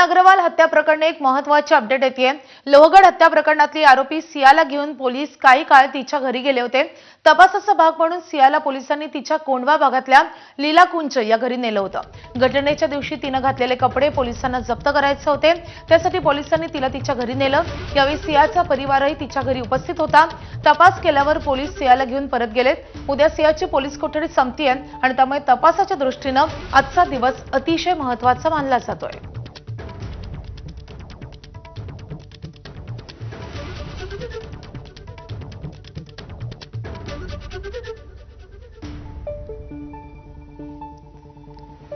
अग्रवाल हत्या प्रकरणी एक महत्त्वाची अपडेट येते। लोहगड हत्या प्रकरणातली आरोपी सियाला घेऊन पोलीस काही काळ तिच्या घरी गेले होते। तपासाचा भाग म्हणून सियाला पोलिसांनी तिच्या कोंडवा भागातल्या लीला कुंज या घरी नेलं होतं। घटनेच्या दिवशी तिने घातलेले कपडे पोलिसांना जप्त करायचे होते, त्यासाठी पोलिसांनी तिला तिच्या घरी नेलं। यावेळी सियाचा परिवारही तिच्या घरी उपस्थित होता। तपास केल्यावर पोलीस सियाला घेऊन परत गेलेत। उद्या सियाची पोलीस कोठडी संपतीये आणि त्यामुळे तपासाच्या दृष्टीने आजचा दिवस अतिशय महत्त्वाचा मानला जातोय।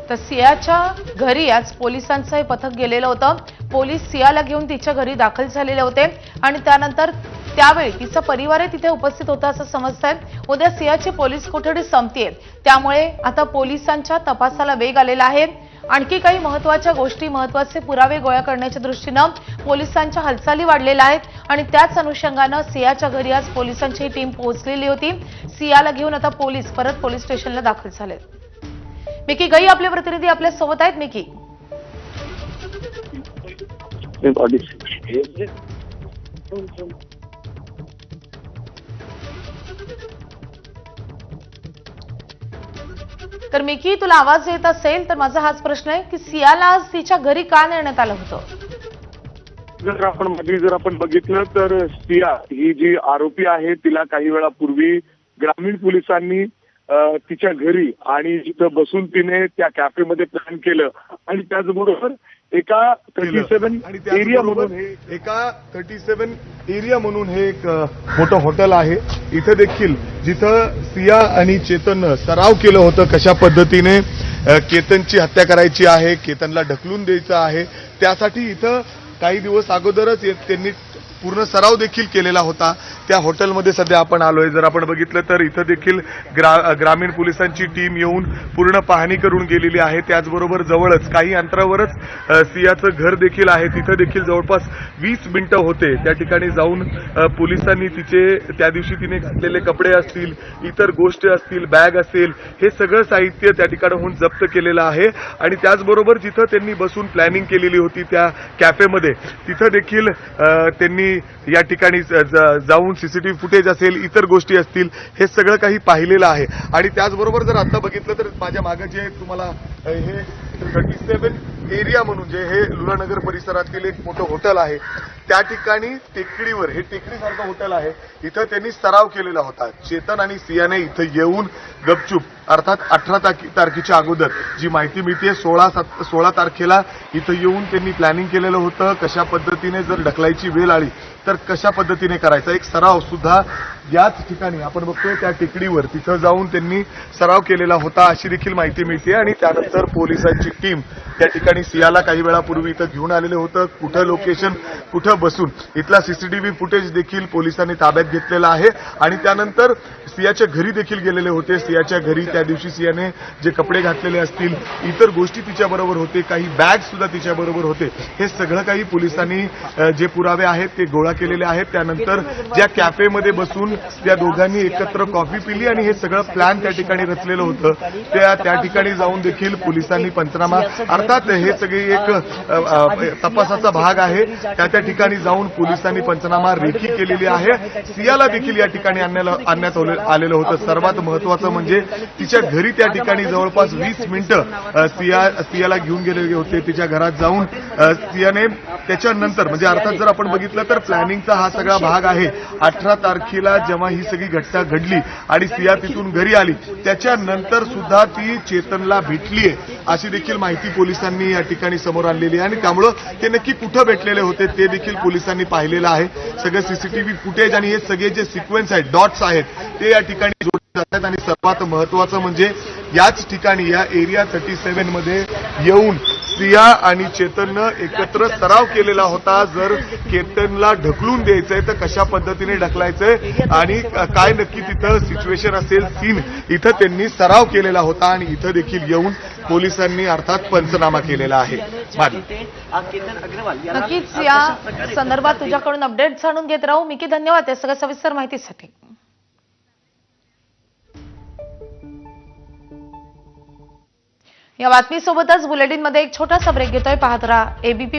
तर सियाच्या घरी आज पोलिसांचं हे पथक गेलेलं होतं। पोलीस सियाला घेऊन तिच्या घरी दाखल झालेले होते आणि त्यानंतर त्यावेळी तिचा परिवारही तिथे उपस्थित होता असं समजतंय। उद्या सियाची पोलीस कोठडी संपतीये, त्यामुळे आता पोलिसांच्या तपासाला वेग आलेला आहे। आणखी काही महत्त्वाच्या गोष्टी, महत्त्वाचे पुरावे गोळा करण्याच्या दृष्टीने पोलिसांच्या हालचाली वाढलेल्या आहेत आणि त्याच अनुषंगाने सियाच्या घरी आज पोलिसांची टीम पोहोचलेली होती। सियाला घेऊन आता पोलीस परत पोलीस स्टेशनला दाखल झाले। मिकी गई आपले प्रतिनिधी आपल्या सोबत आहेत। मिकी, तर मिकी तुला आवाज येत असेल तर माझा हाच प्रश्न आहे की सियाला आज तिच्या घरी का नेण्यात आलं होतं? जर आपण बघितलं तर सिया ही जी आरोपी आहे तिला काही वेळापूर्वी ग्रामीण पोलिसांनी तिच्या घरी आणि जिथं बसून तिने त्या कॅफेमध्ये प्लॅन केलं आणि त्याचबरोबर एका 37 एरिया म्हणून हे एक मोठं हॉटेल आहे। इथे देखील जिथं सिया आणि चेतननं सराव केलं होतं कशा पद्धतीने केतनची हत्या करायची आहे, केतनला ढकलून द्यायचं आहे, त्यासाठी इथं काही दिवस अगोदरच त्यांनी पूर्ण सराव देखील केलेला होता। त्या हॉटेलमध्ये सध्या आपण आलोय। जर आपण बघितलं तर इथं देखील ग्रामीण पोलिसांची टीम येऊन पूर्ण पाहणी करून गेलेली आहे। त्याचबरोबर जवळच काही अंतरावरच सियाचं घर देखील आहे। तिथं देखील जवळपास 20 मिनिटं होते त्या ठिकाणी जाऊन पोलिसांनी तिचे त्या दिवशी तिने घातलेले कपडे असतील, इतर गोष्टी असतील, बॅग असेल, हे सगळं साहित्य त्या ठिकाणाहून जप्त केलेलं आहे। आणि त्याचबरोबर जिथं त्यांनी बसून प्लॅनिंग केलेली होती त्या कॅफेमध्ये, तिथं देखील त्यांनी या ठिकाणी जाऊन सीसीटीव्ही फुटेज असेल, इतर गोष्टी असतील, हे सगळं काही पाहिलेलं आहे। आणि त्याचबरोबर जर आता बघितलं तर माझ्या मागे जे तुम्हाला हे 37 एरिया म्हणून जे हे लुलानगर परिसरातील एक मोठं हॉटेल आहे, त्या ठिकाणी टेकडीवर हे टेकडीसारखं हॉटेल आहे, इथं त्यांनी सराव केलेला होता। चेतन आणि सियाने इथं येऊन गपचूप अर्थात 18 तारखेच्या अगोदर जी माहिती मिळते 16 तारखेला इथं येऊन त्यांनी प्लॅनिंग केलेलं होतं कशा पद्धतीने जर ढकलायची वेळ आली तर कशा पद्धतीने करायचा एक सराव सुद्धा याच ठिकाणी आपण बघतोय त्या टेकडीवर तिथं जाऊन त्यांनी सराव केलेला होता अशी देखील माहिती मिळते। आणि त्यानंतर पोलिसांची टीम त्या ठिकाणी सियाला काही वेळापूर्वी इथं घेऊन आलेलं होतं। कुठं लोकेशन, कुठं बसून, इथला सीसीटीव्ही फुटेज देखील पोलिसांनी ताब्यात घेतलेला आहे। आणि त्यानंतर सियाच्या घरी देखील गेलेले होते। सियाच्या घरी त्या दिवशी सियाने जे कपडे घातलेले असतील, इतर गोष्टी तिच्याबरोबर होते, काही बॅग सुद्धा तिच्याबरोबर होते, हे सगळं काही पोलिसांनी जे पुरावे आहेत ते गोळा केलेले आहेत। त्यानंतर ज्या कॅफेमध्ये बसून त्या दोघांनी एकत्र कॉफी पिली आणि हे सगळं प्लॅन त्या ठिकाणी रचलेलं होतं, त्या ठिकाणी जाऊन देखील पोलिसांनी पंचनामा, अर्थात हे सगळी एक तपासाचा भाग आहे, त्या ठिकाणी जाऊन पोलिसांनी पंचनामा रेखी केलेली आहे। सियाला देखील या ठिकाणी आणण्यात आलेलं होतं। सर्वात महत्वाचं म्हणजे तिच्या घरी त्या ठिकाणी जवळपास 20 मिनिटं सियाला घेऊन गेलेले होते। तिच्या घरात जाऊन सियाने त्याच्यानंतर म्हणजे अर्थात जर आपण बघितलं तर प्लॅनिंगचा हा सगळा भाग आहे। 18 तारखेला जेव्हा ही सगळी घटना घडली आणि सिया तिथून घरी आली, त्याच्यानंतर सुद्धा ती चेतनला भेटलीये अशी देखील माहिती पोलिसांनी या ठिकाणी समोर आणलेली आहे। आणि त्यामुळं ते नक्की कुठं भेटलेले होते ते देखील पोलिसांनी पाहिलेलं आहे। सगळं सीसीटीव्ही फुटेज आणि हे सगळे जे सिक्वेन्स आहेत, डॉट्स आहेत, ते या ठिकाणी जोडले जातात। आणि सर्वात महत्वाचं म्हणजे याच ठिकाणी या एरिया 37 मध्ये येऊन सिया आणि चेतननं एकत्र सराव केलेला होता। जर केतनला ढकलून द्यायचंय तर कशा पद्धतीने ढकलायचंय आणि काय नक्की तिथं सिच्युएशन असेल, सीन, इथं त्यांनी सराव केलेला होता। आणि इथं देखील येऊन पोलिसांनी अर्थात पंचनामा केलेला आहे। नक्कीच या संदर्भात तुझ्याकडून अपडेट जाणून घेत राहू। मिकी, धन्यवाद या सगळ्या सविस्तर माहितीसाठी। या बातमीसोबतच बुलेटिनमध्ये एक छोटासा ब्रेक घेतोय। पाहत राहा एबीपी।